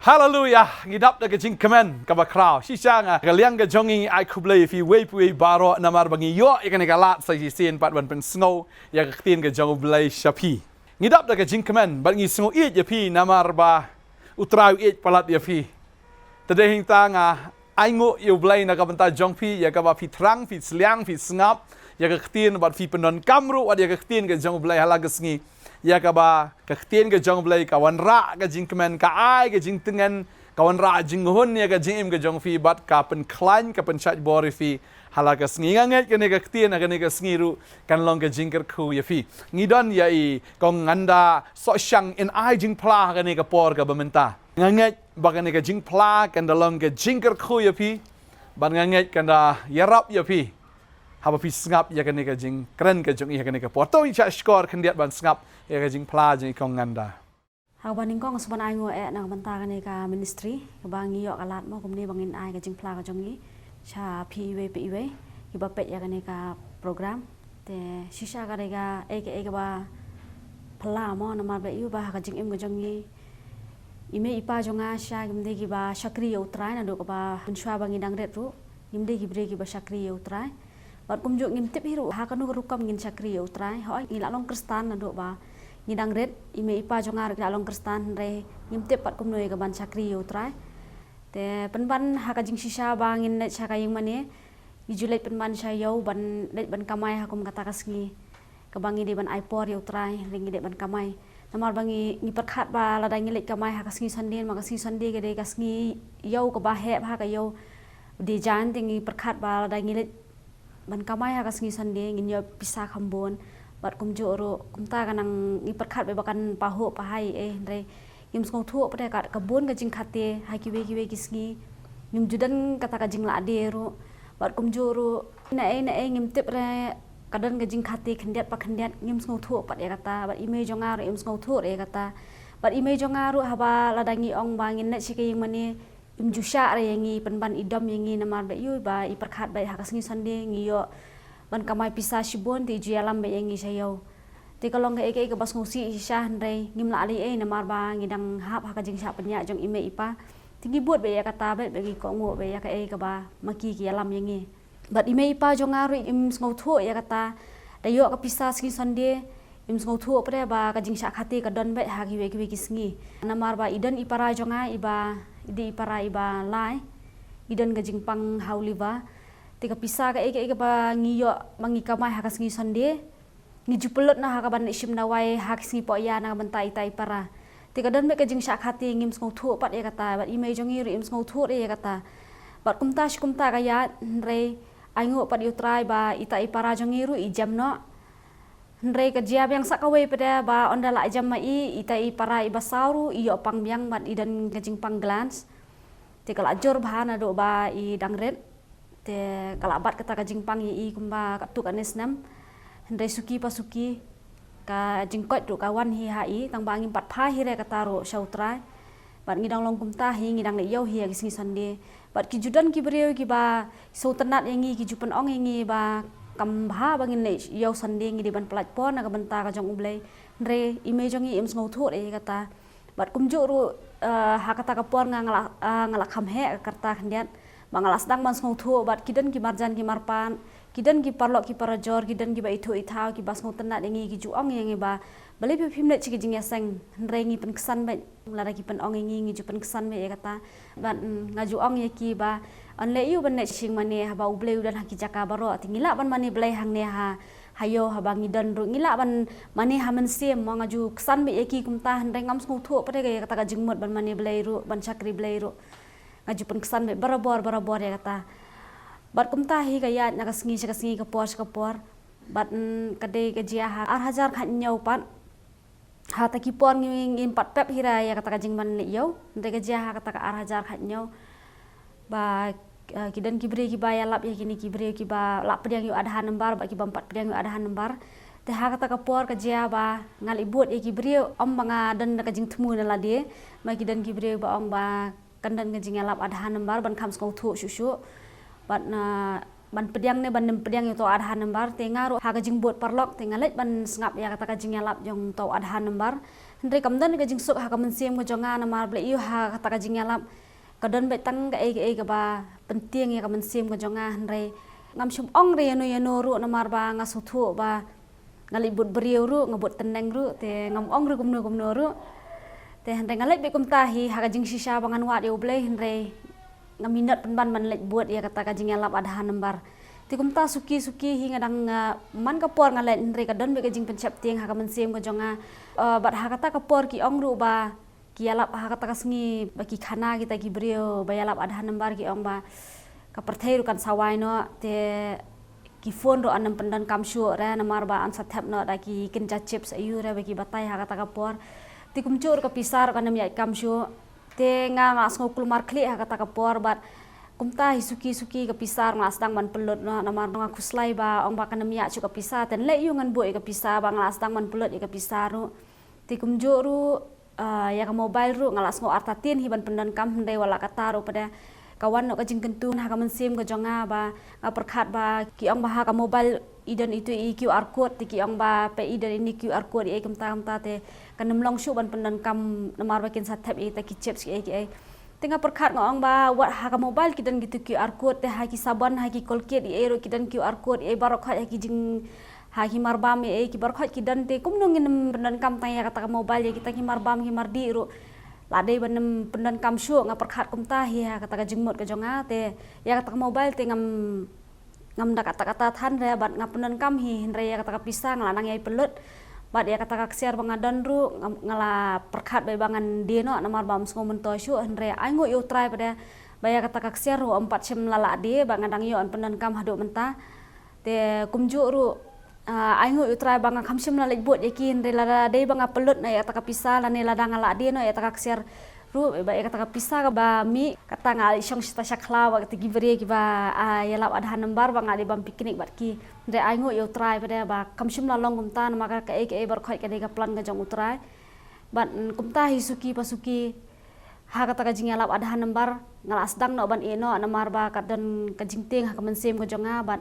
Hallelujah, ngidap da kajing kemen kabakrao. Sisanga galiang ga jongi ai kublai fi wei baro namar bangi yo ikane galat sa sin pat ban pen snow ya ktin ga jong blai shapi. Ngidap da kajing kemen bangi snow it ya pi namar ba utrau it palat ya pi. Tadehing tanga ai ngo yo blai na kabanta jong pi ya ka ba pi trang fi sliang fi sngap ya ktin bat fi penon kamru wat ya ktin ga jong blai halagasngi. Ya kaba kaktin ke jong blai kawan ra ke jing kemen ka ai ke jing tengan kawan ra jing hun ya ke jing im ke jong fi bat ka pen klan ka pen chat bori fi halaka sngi nganget ke ne kaktin ke ne ke sngiru kan long ke jing ker khu ya fi ngidon ya I kong nganda so syang in ai jing pla ke ne ke por ka bementa nganget ba ke ne ke jing pla kan long ke jing ker khu ya fi ban nganget kan da yarap ya fi haba pi sngap ya kene ka jing kren ka jong ya kene ka porto cha skor khendiat ban sngap ya ka jing pla jing kong nganda ha baning kong saban ai ngo e na banta kene ka ministry ka bangi yo kalat mo kumni bangin ai ka jing pla ka jong I cha piwe ki ba pet ya kene ka program te shisha ka ga e ka ba pla mo na mar ba yu ba ka jing im ka jong I ime ipa jonga sha gimde ki ba shakri yo utrai na do ka ba punshwa bangi dang ret ru gimde ki bre ki ba shakri yo utrai Bat kumjuk ngim tip hiru ha kanu rukam ngin sakri utrai hoi ngila long kristan na do ba ngidang red ime ipa jongar ngila long kristan re ngim tip pat kumnoi ka ban sakri utrai te penban ha ka jing shisha ba ngin net saka yang mane ijulet penban sayau ban net ban kamai ha kum kata kasngi ka bangi de ban aipor utrai ringi de ban kamai namar bangi ngi perkhat ba ladai ngilet kamai ha kasngi sanden ma kasngi sande ke de kasngi yau ka ba heb ha ka yau de jan tingi perkhat ba ladai ngilet ban kamai ha kasngi sande ngin yo pisah khambon bat kumjo ro kumta kanang ngi perkhat be bakan paho pahai re ngim skong thu pade ka kabon ka jing khate ha kiwe kisngi ngim judan kata ka jing la de ro bat kumjo ro na ngim tip re kadan ka jing khate khendiat pa khendiat ngim skong thu pade kata bat ime jonga ro im skong thu re kata bat ime jonga ro haba ladangi ong bangin net sike yang mane Imjusha re yangi penban idam yangi namar be yu ba I perkhat ba hakasngi sande ngiyo ban kamai pisah shibon ti jialam be yangi sayau ti kalong ke ke bas ngosi isha ndai ngimla ali namar ba ngidang hap hakajing sha penya jong ime ipa tingi buat be ya kata be bagi ko ngo be ya ke ba maki ki alam yangi bat ime ipa jong aru im ngau thu ya kata dayo ka pisah sngi sande im ngau thu pre ba kajing sha khati ka don be ha ki kisngi namar ba idan ipara jonga iba di para iba lai idan gajing pang hauliva tika pisa ka eke ba ngiyo mangi kamai hakas ngi sande ngi jupelot na haka ban isim nawai hakas ngi poya na bantai tai para tika dan me gajing syak hati ngim ngau thu pat ya kata bat ime jongi ri im ngau thu re ya kata bat kumta ka ya re aingo pat utrai ba ita ipara jongi ru ijam no Ndrei kerja yang sakawe pada ba ondala jam mai ita para iba sauru iyo pang biang bat idan kajing pang glans te kala jor bahana do ba I dangret te kala bat kata kajing pang I kumba katuk anesnam ndrei suki pasuki ka jingkot do kawan hi hai tang bangin pat pha hi re kata ro sautrai bat ngidang long kumta hi ngidang le yo hi gisngi sande bat ki judan ki breu ki ba sautanat yangi ki jupan ong yangi ba kambha bangin ne yo sande ngi di ban platform na ka banta ka jong ublei re ime jongi im ngau thu re kata bat kumju ru ha kata ka por ngala khamhe karta khandiat bangala sedang ban ngau thu bat kidan ki marjan ki marpan kidan ki parlok ki parajor kidan ki ba ithu ithau ki bas ngau tenat ngi ki juong ngi ba bali pi phim ne chi jing yasang re ngi pen kesan ba lara ki pen ong ngi ju pen kesan me kata ban ngaju ong ye ki ba anle yu ban ne sing mane haba ubleu dan haki jaka baro tingila ban mane blai hang ne ha hayo haba ngidan ru ngila ban mane ha men sem mo ngaju kesan be eki kumta handai ngam sku thu pade ga kata ka jingmot ban mane blai ru ban chakri blai ru ngaju pen kesan be barabor ya kata bat kumta hi ga ya nagasngi ka por bat kade ka jia ha 8,000 khat nyau pat ha ta ki por ngin pat pep hira ya kata ka jingman ne yo ndai ka jia ha kata ka 8,000 khat nyau ba kidan kibre ki ba ya lap ya kini kibre ki ba lap pedang yu adahan nembar ba ki ba 4 pedang yu adahan nembar te ha kata ka por ka jia ba ngal ibut ya kibre om banga dan ka jing thmu na la de ma kidan kibre ba ong ba kandan ka jing lap adahan nembar ban kham skong thu shu bat na ban pediang ne ban pediang yo to adhan nambar te ngaru ha kajing buat parlok te ngalet ban sngap ya kata kajing yalap jong to adhan nambar hendre kamdan kajing sok ha kamen sim ko jonga namar ble yu ha kata kajing yalap kadon be tang ga e ga ba penting ya kamen sim ko jonga hendre ngam sum ong re no ru namar ba ngasuthu ba ngali but beriu ru ngabut teneng ru te ngam ong ru gumno ru te hendre ngalet be kum tahi ha kajing sisa bangan wat yo ble hendre ngaminat penban man lek buat ya kata kajing yalap adhan nambar ti kumta suki hinga dang man kapor ngalet hendre kadon be kajing pencap tiang ha kamen sim ko jonga bat ha kata kapor ki ong ru ba ki yalap ha kata kasngi ba ki khana kita ki brio ba yalap adhan nambar ki ong ba ka perthai ru kan sawai no te ki phone ro anam pendan kam shu ra namar ba an sathap no da ki kinja chips ayu ra ba ki batai ha kata kapor ti kumcur ka pisar kanam ya kam shu te nga ngos ngokul mar kli ha kata kapor bat kumta hisuki ke pisar ngas dang man pelut no namar nga kuslai ba ong ba kanam ya chu ka pisar ten le yu ngan boi ka pisar ba ngas dang man pelut ka pisar ru ti kumjur ru ya ka mobile ru ngalas ngo artatin hiban pendan kam hndai wala kata ru pada kawan no kajing kentun ha kamen sim ko jonga ba nga perkhat ba ki ong ba ha ka mobile idan itu QR code ti ki ong ba pe idan ini QR code e kamta te kanam long shu ban pendan kam namar ba kin sathap e ta ki chips e tengah perkhat ngong ba wat ha ka mobile kidan gitu QR code te ha ki saban ha ki colgate e ro kidan QR code e barok ha ki jing ha ki marbam e ki barok kidan te kum nongin pendan kam tanya kata ka mobile kita ki marbam ki mardi ro lade ban pendan kam shu nga perkhat kum ta hi ha kata ka jingmot ka jonga te ya kata ka mobile te ngam dak kata than re bat ngap pendan kam hi hendre ya kata ka pisang lanang yai pelut bat ya kata ka share bangadan ru ngala perkhat be bangan de no namar bam sngo men to shu hendre ai ngo yo try pada baya kata ka share ru 4 sem lala de bangadang yo an pendan kam hadu menta te kumju ru ai ngo yo try bang kam sem lala bot yakin re lada de bang pelut na ya kata ka pisah lane lada ngala de no ya kata ka share ru ba kata ka pisah ka ba mi kata ngali shong sta shakla wa kata gibri ki ba yalap adhan nambar ba ngali bam piknik bat ki de ai ngo yo try pada ba kamshim la long kumta na maka ka e bar khoi ka de ka plan ka jong utrai ban kumta hisuki pasuki ha kata ka jing yalap adhan nambar ngalas dang no ban eno namar ba kadan ka jingting ha ka mensem ko jonga ban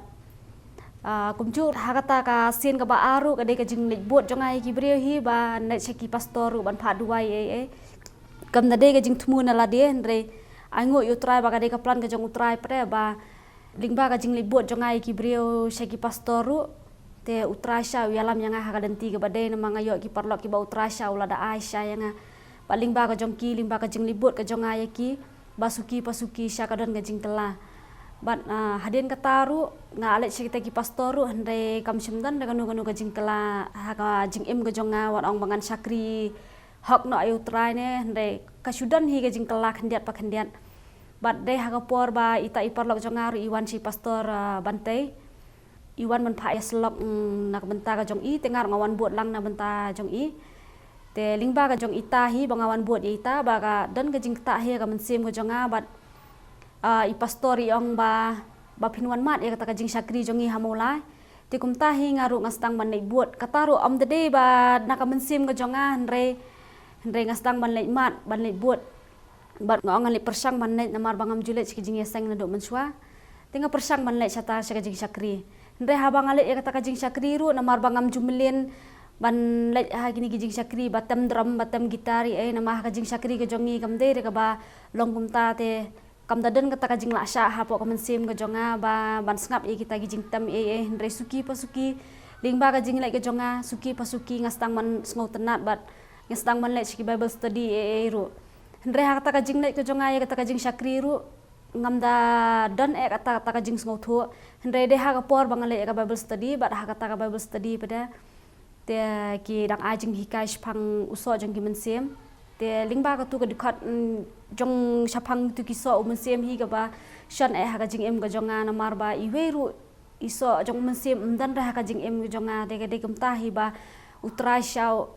kumju ha kata ka sin ka ba aru ka de ka jing lik bot jonga ki bri hi ba net cheki pastor ban pha duai e kam na de ka jing thmu na la de hendre ai ngo yo try ba ka de ka plan ka jong utrai pada ba lingba ka jing libot jongai ki brio shaki pastoru te utrasha yalam yang ha kadenti ka badai na mga yo ki parlok ki ba utrasha ula da aisha yang ba lingba ka jongki lingba ka jing libot ka jongai ki basuki pasuki sha kadan ka jing tela bat hadin ka taru nga alet shaki ki pastoru hendre kam shimdan da kanu ka jing tela ha ka jing im ka jonga wat ong bangan sakri hok no ayu try ne hendre ka sudan hi ka jing tela khandiat pa khandiat bat de ha kapor ba ita ipar lok jongaru iwan si pastor bantai iwan man pha yaslok nak benta ka jong i tengar ngawan buat lang na benta jong i te lingba ka jong ita hi bangawan buat ita ba ka dan ka jing ta hi ka mensim ka jonga bat i pastor i ong ba pinwan mat ya kata ka jing sakri jong i hamula te kumta hi ngaru ngastang man nei buat kataru om de day ba nak ka mensim ka jonga hendre ngastang man nei mat ban nei buat bat ngong ngali persang manlet namar bangam julet ki jing yasang na do menswa tinga persang manlet chata sa jing sakri ndre ha bangalet ya kata ka jing sakri ru namar bangam jumlen ban let ha gini ki jing sakri batam drum batam gitari nama ka jing sakri ka jongi kam de ka ba long kumta te kam daden kata ka jing la sha ha po ka mensim ka jonga ba ban ngap e kita ki jing tam ndre suki pasuki lingba ka jing lai ka jonga suki pasuki ngastang man sngo tenat bat ngastang man let ki bible study ru hendre ha kata ka jing lek ko jonga ya kata ka jing sakri ru ngamda dan kata ka jing sngo thu hendre de ha ka por bangale ka bible study bat ha kata ka bible study pada te ki dang a jing hikai phang uso jong ki mensem te lingba ka tu ka dikhat jong shaphang tu ki so mensem hi ka ba shan ha ka jing em ka jonga namar ba iweru iso jong mensem dan ha ka jing em ka jonga de kumta hi ba utrai shau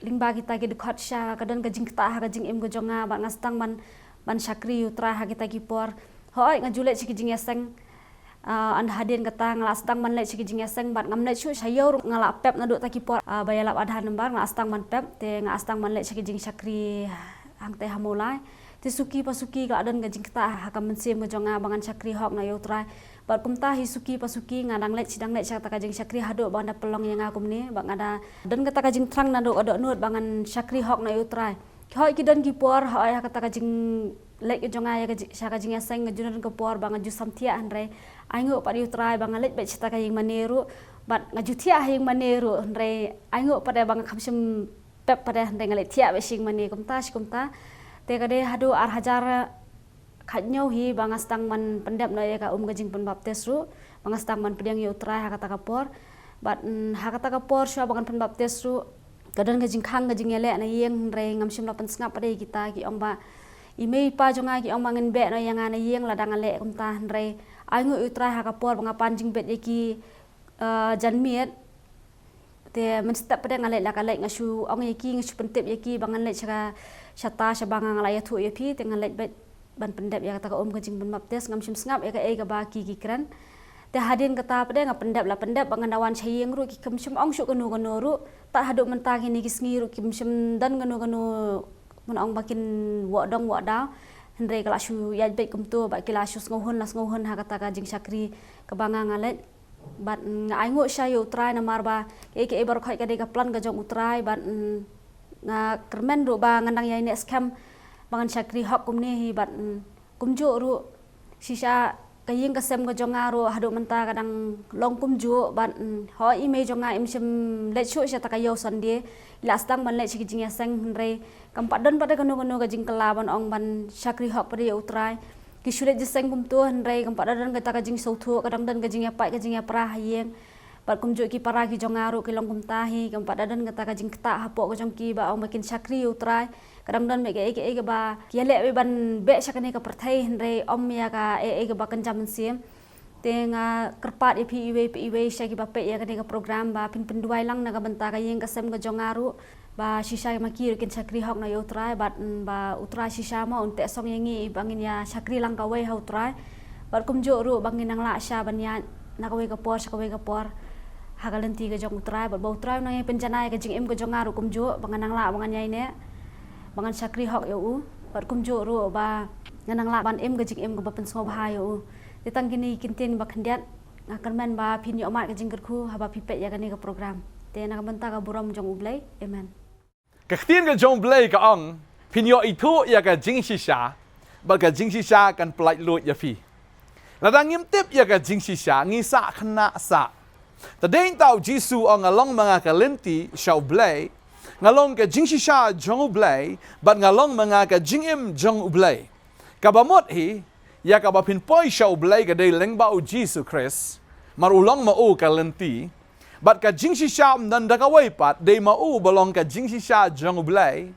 lingba kita ki dikhat sha kadan ka jing ta ha ka jing em ka jonga ba ngastang man sakri utra ha kita ki por hoi ngajulet chi ki jing yasang an hadin kata ngalastang man le chi ki jing yasang bat ngamle chu sayor ngala pep na do ta ki por bayalap adhan nambar ngastang man pep te ngastang man le chi ki jing sakri hang teh hamulai ti suki pasuki ka adan gajing kita hakam mensim ke jonga bangan syakri hok na yutrai bat kumta hi suki pasuki ngadang let sidang let syakta kajing syakri hado bang ada pelong yang akum ni bang ada dan kata kajing trang nado ada nuat bangan syakri hok na yutrai hoi ki dan ki por hoi kata kajing let ke jonga ya kajing seng ngajunan ke por bang aju samtia andre aingo pat yutrai bang let bet syakta kajing maneru bat ngajutia hing maneru andre aingo pada bang kamsim pep pada andre ngalet tia besing mane kumta te kade hadu ar hajar khatnyau hi bangastang man pendap na ya ka gajing pen baptis ru bangastang man pediang yutrai hakata kapor bat hakata kapor sya bangan pen baptis ru kadan gajing khang gajing ele na yeng re ngamsim lapan sengap pada kita ki ong ba imei pa jonga ki ong mangen be na yang ana yeng ladang ale kumta re aingu yutrai hakapor bangapan jing bet yaki janmiet te menstap pada ngalet la kalek ngasu ong yaki ngasu pentip yaki bangan let sya syata syabanga ngalaya thu yapi te ngalet bet ban pendap ya kata ka gajing ban baptis ngamsim sengap ya ka ga baki kikran te hadin kata pada nga pendap la pendap bangan dawan chayeng ru ki kamsim ong syuk kanu ru tak haduk mentang ini kisngi ru kimsim dan kanu mun ong bakin wodong wodaw hendre kala syu ya bet kumtu ba kila syu ngohon ha kata ka jing syakri ka banga ngalet bat aingo sya utrai na marba ke bar khoi ka de ka plan ka jong utrai bat nga kermen ru ba ngandang ya ini scam bangan syakri hok kumni hi bat kumju ru sisa kaying kasem ka jonga ru hadu menta kadang long kumju bat ho ime jonga imsim let shu sya takayo sandie lastang ban let chiki jing seng re kampat dan pada kanu ka jing kelaban ong ban syakri hok pada ya utrai kisulet jiseng kumtu re kampat dan kata ka jing sautu kadang dan ka jing ya pai ka jing ya prah yeng bat kumju ki para ki jongaru ki long kumtahi kampat dan kata ka jing kta hapok ka jong ki ba ong makin syakri utrai kadang dan mek ke ba ki le be ban be syakane ka perthai hendre om ya ka ke ba kencam sim tenga kerpat iwe syaki ba pe ya ka program ba pin penduai lang na ka benta ka yeng ka sem ka jongaru ba sisa maki kin syakri hok na utrai bat ba utrai sisa ma unte song yengi bangin ya syakri lang ka we ha utrai bat kumju ru bangin nang la sya ban ya na ka we ka por hagalenti ka jong utrai bat ba utrai nang penjana ka jing em ka jongaru kumju bangan nang la bangan yai ne bangan syakri hok ya bat kumju ru ba nganang la ban em ka jing em ka ba pen sngop ha ya ditang kini kintin ba khandiat akan man ba pin yo mat ka jing kerku ha ba pipet ya ka program te na ka benta ka buram jong ublai amen Kekhtien ka jong blay ka ong pinyo itu ya ka jing shisha ba ka jing shisha kan pelai lut ya fi ladang ngimtip ya ka jing shisha ngisa khna sa tadeng tau jisu ong along mga ka lenti shaw blay ngalong ka jing shisha jong blay bat ngalong mga ka jing im jong blay ka bamot hi ya ka ba pin poi shaw blay ka dei leng ba u jisu Chris marulong ma u ka lenti bat ka jing shisha dan da ka wai pat dei ma u balong ka jing shisha jong blay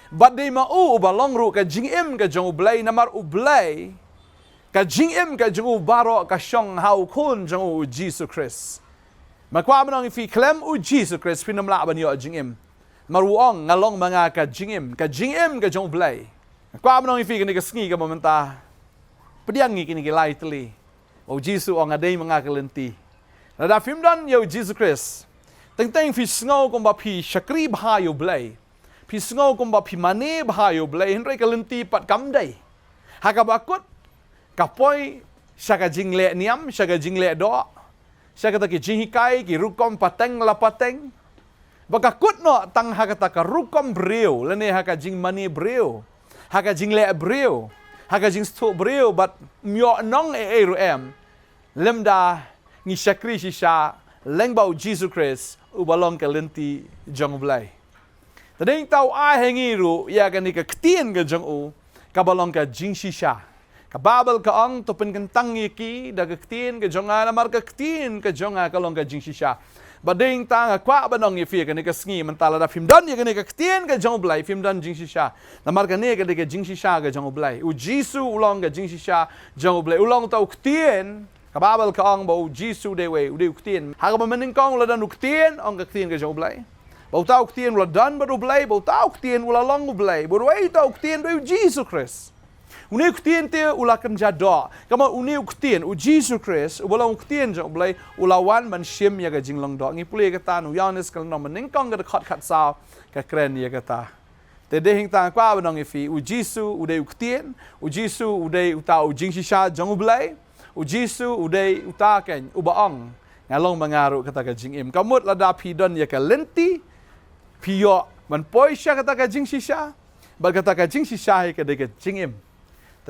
bat dei ma u balong ru ka jing im ka jong blay na mar u blay ka jing im ka jong baro ka shong hau kun jong u jisu Chris makwa manong fi klem u jisu Chris pinam la ban yo jing im maruong ngalong mga ka jing im ka jong blay makwa manong fi kini ka sngi ka momenta pediang ni kini lai teli o jisu ong adei mga ka lenti Nada film dan yo Jesus Christ. Teng fi sngo kom ba pi syakri bhayo blay. Pi sngo kom ba pi mane bhayo blay henry kalenti pat kam dai. Haka bakut kapoi syaka jingle niam syaka jingle do. Syaka ta ki jinhikai ki rukom pateng la pateng. Baka kut no tang haka ta ka rukom breu lene haka jing mane breu. Haka jingle breu. Haka jing sto breu bat myo nong ru em. Lemda ni syakri shisha lengbau Jesus Christ ubalong ka lenti jong blay. Tadeng tau ai hengi ru ya ka ni ka ktien ka jong u kabalong ka jing shisha. Kababal ka ang tupin kantang yaki da ka ktien ka jong na mar ka ktien ka jong kalong ka jing shisha. Badeng tang kwa banong yefi ka ni ka sngi mentala da film dan ya ka ni ka ktien ka jong blay film dan jing shisha. Na mar ka ni ka jing shisha ka jong blay. U Jisu ulong ka jing shisha jong blay ulong tau ktien kababal ka ang bau Jisu dewe ude uktien haga mamening kong ladan uktien ang uktien ka jong blay bau ta uktien ladan baru blay bau ta uktien ula long blay baru ai ta uktien do Jisu Christ uni uktien te ula kan jado kama uni uktien u Jisu Christ ula uktien jong blay ula wan man shim ya ga jinglong do ngi pule ka ta nu yanes kal no mamening kong ga khat khat sa ka kren ya ka ta Tede hing ta kwa banong ifi u Jisu udai uktien, u Jisu udai uta u jing shisha jong ublai, u Jisu udai uta ken ubaong ngalong mangaru kata ka jing im. Kamut lada pidon ya ka lenti pio man poisha kata ka jing shisha, bal kata ka jing shisha ka de ka jing im.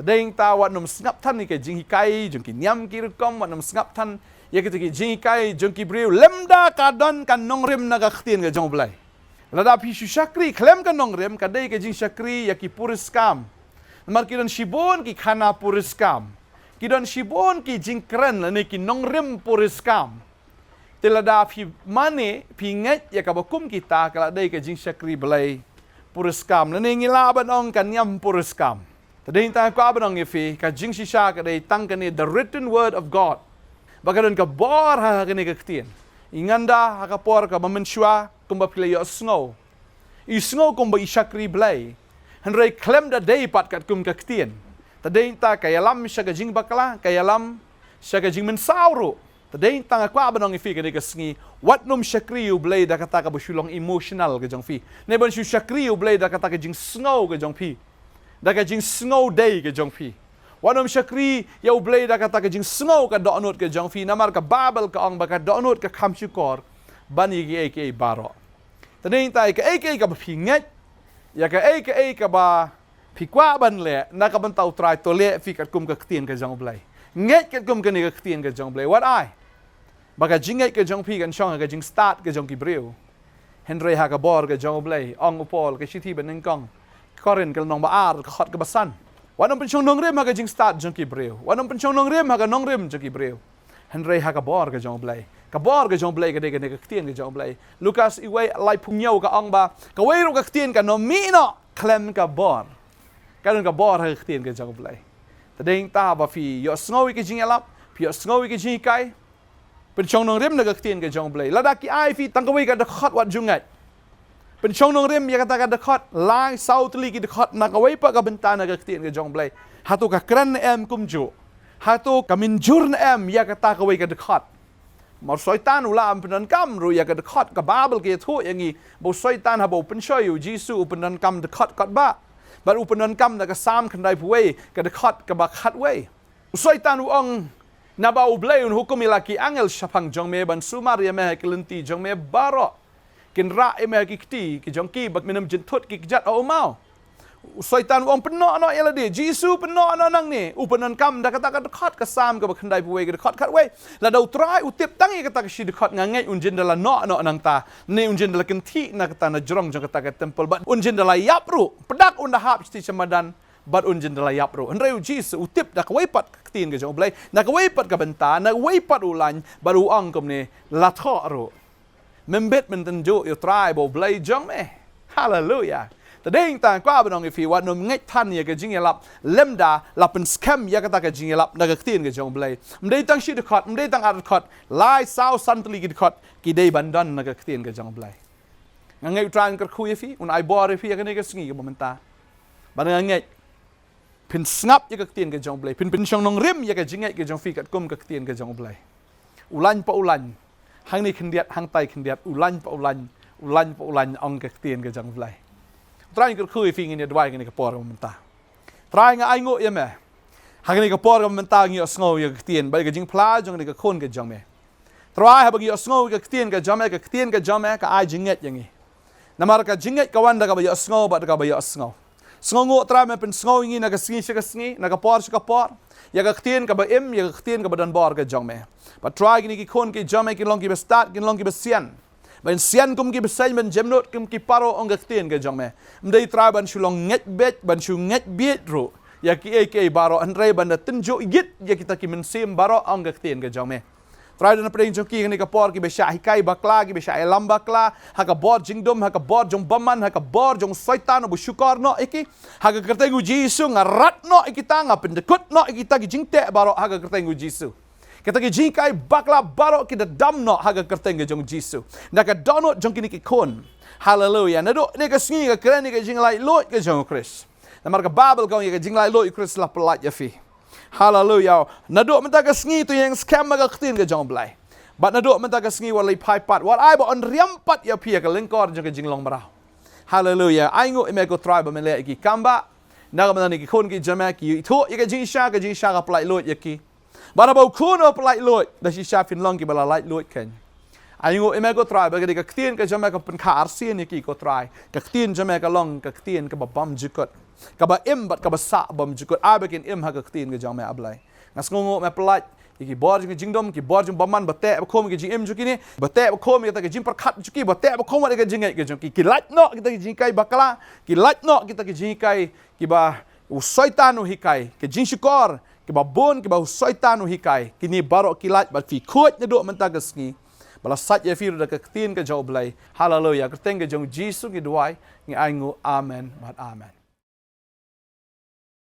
Tede hing ta wat nom ngap tan ni ka jing hikai jong ki nyam ki rukom wat nom ngap tan ya ka jing hikai jong ki briu lemda ka don kan nong rim na ka ktien ka jong ublai. Lada pishu syakri, klem kan nong rem, kadai ke jing syakri ya ki puriskam. Namar ki don shibon ki khana puriskam. Ki don shibon ki jing keren lani ki nong rem puriskam. Te lada pi mane, pi nget ya kabakum kita, kadai ke jing syakri belai puriskam. Lani ngilaban ong kan nyam puriskam. Tadai hinta ko abanong ifi, ka jing shisha kadai tangkani the written word of God. Bagadan ka bor ha kani ka ktien. Inganda hakapor ka mamensua kumba pilay yo snow. I snow kumba isyakri blay. Henry klem da day pat kat kum kaktien. Taday ta kayalam siya ka jing bakla, kayalam siya ka jing mensawro. Taday ta nga kwa banong ifi ka sngi. What num syakri yu blay da kata ka basulong emotional ka jong fi. Neban siya syakri yu blay da kata ka jing snow ka jong fi. Da ka jing snow day ka jong fi. Wanom syakri ya ublay da kata ka jing snow ka doonot ka jong fi namar ka babel ka ong baka doonot ka kamsyukor bani ki aka baro. Taning tay ka aka ka pinget ya ka aka ba pikwa ban le na ka ban tau try to le fi kat kum ka ktien ka jong ublay. Nget kat kum ka ni ka ktien ka jong ublay. What I? Baka jinget ka jong pi kan shong ka jing start ka jong ki breu. Henry ha ka bor ka jong ublay ong upol ka shiti ban ningkong. Korin ka nong baar ka khot ka basan. Wanong pensyong nong rim haga jing start jong ki breu. Wanong pensyong nong rim haga nong rim jong ki breu. Henry haga bor ka jong blay. Ka bor ka jong blay ka de ka ktien ka jong blay. Lucas iway lai punyaw ka ong ba. Ka way ro ka ktien ka no mino klem ka bor. Karon ka bor haga ktien ka jong blay. Tading ta ba fi yo sngowi ka jing elap, fi yo sngowi ka jing kai. Pensyong nong rim na ka ktien ka jong blay. Ladaki ai fi tangkaway ka dakhat wat jungat. Pensyong nong rim ya kata ka dekat lai sautli ki dekat nak away pa ka bentana ka ktien ka jong blay hatu ka kran em kumju hatu ka minjur na em ya kata ka way ka dekat mar soitan ula am penan kam ru ya ka dekat ka babel ki thu yangi bo soitan habo penshoy u jisu penan kam dekat kat ba bar u penan kam na ka sam khandai puwe ka dekat ka ba khat way soitan u ong na ba u blay un hukum ilaki angel syapang jong me ban sumar ya me kelenti jong me baro kinra eme kikti ki jongki bak minam jentut ki jat au mau soitan wong peno no yala de jisu peno no nang ni upanan kam da kata ka dekat ka sam ka bakhandai buwe ka dekat kat we la dau try utip tangi kata ka shi dekat ngangai unjin dala no nang ta ne unjin dala kenti na kata na jrong jong kata ka temple bat unjin dala yapru pedak unda hap sti samadan bat unjin dala yapru henreu jisu utip da ka we pat ktin ka jong blai na ka we pat ka benta na we pat ulan baru ang kom ni la tho ro membet mentenjo yo tribe o blay jong me hallelujah tadeng ta kwa banong ifi wat nom ngai tan ya ka jing elap lemda lapen scam ya kata ka jing elap na ka ktien ka jong blay mdei tang shi dekat mdei tang ar dekat lai sau santli ki dekat ki dei bandan na ka ktien ka jong blay ngai tran ka khu ifi un ai bor ifi ya ka ne ka sngi ka momenta ban ngai pin snap ya ka ktien ka jong blay pin shong nong rim ya ka jingai ka jong fi kat kum ka ktien ka jong blay ulan pa ulan hang ni kendiat hang tai kendiat ulan pa ulan ong ka ktien ka jong blay try ka khu ifi ngi dwai ngi ka por momenta try nga ai ngo ya me hang ni ka por momenta ngi osngo ya ka ktien ba ka jing pla jong ni ka khon ka jong me try ha ba gi osngo ka ktien ka jong me ka ai jinget yangi namar ka jinget ka wanda ka ba ya osngo ba ka ba ya osngo sngo ngo try me pen sngo ngi na ka sngi na ka por ya ka ktien ka ba im ya ka ktien ka ba dan bor ka jong me but try gini ki khon ki jong me ki long ki ba start ki long ki ba sian ban sian kum ki besai ban jemnot kum ki paro ong ka ktien ka jong me mdei try ban shulong nget bet ban shu nget bet ro ya ki ek baro andre ban da tinjo igit ya kita ki mensim baro ong ka ktien ka jong me try dan preng jong ki ni ka por ki be sha hikai bakla ki be sha elam bakla ha ka bor jingdom ha ka bor jong baman ha ka bor jong soitan bu syukar no iki ha ka kertengu jisu ngarat no ikita nga pendekut no ikita ki jingte baro ha ka kertengu jisu kita ki jingkai bakla baro ki da dam no ha ka kertengu jong jisu na ka donot jong ki ni ki kon hallelujah na do ne ka sngi ka kren ni ka jinglai lot ka jong Chris na mar ka babel ka ka jinglai lot Chris la pelat ya fi hallelujah naduk menta ka sngi tu yang scam ka ktien ka jong blai bat naduk menta ka sngi walai pai pat wat ai ba on riam pat ya pia ka lengkor jong ka jinglong barau Hallelujah. Ai ngo ime ko try ba mele ki kamba. Na ba ni ki khon ki jama ki tho ye ka jing sha ka plai lot ye ki. Bara ba khon o plai lot da shi sha fin long ki bala light lot ken. Ai ngo ime ko try ba ka ka ktien ka jama ka pen kha arsian ye ki ko try. Ka ktien jama ka long ka ktien ka ba bam jikot. Ka ba im bat ka ba sa bam jikot. A ba kin im ha ka ktien ka jama ablai. Ngas ngo me plai ki bor jing jingdom ki bor jing baman bate ba khom ki jing em juki ni bate ba khom kita ki jing perkhat juki bate ba khom ki jing ki jing ki lat no kita ki jing kai bakla ki lat no kita ki jing kai ki ba usoitan no hikai ki jing shikor ki ba bon ki ba usoitan no hikai ki ni barok ki lat ba fi khot ne do mentagas ni bala sat ya fi da ka tin ka jaw blai hallelujah ka teng ka jong jisu ki duai ni ai ngo amen but amen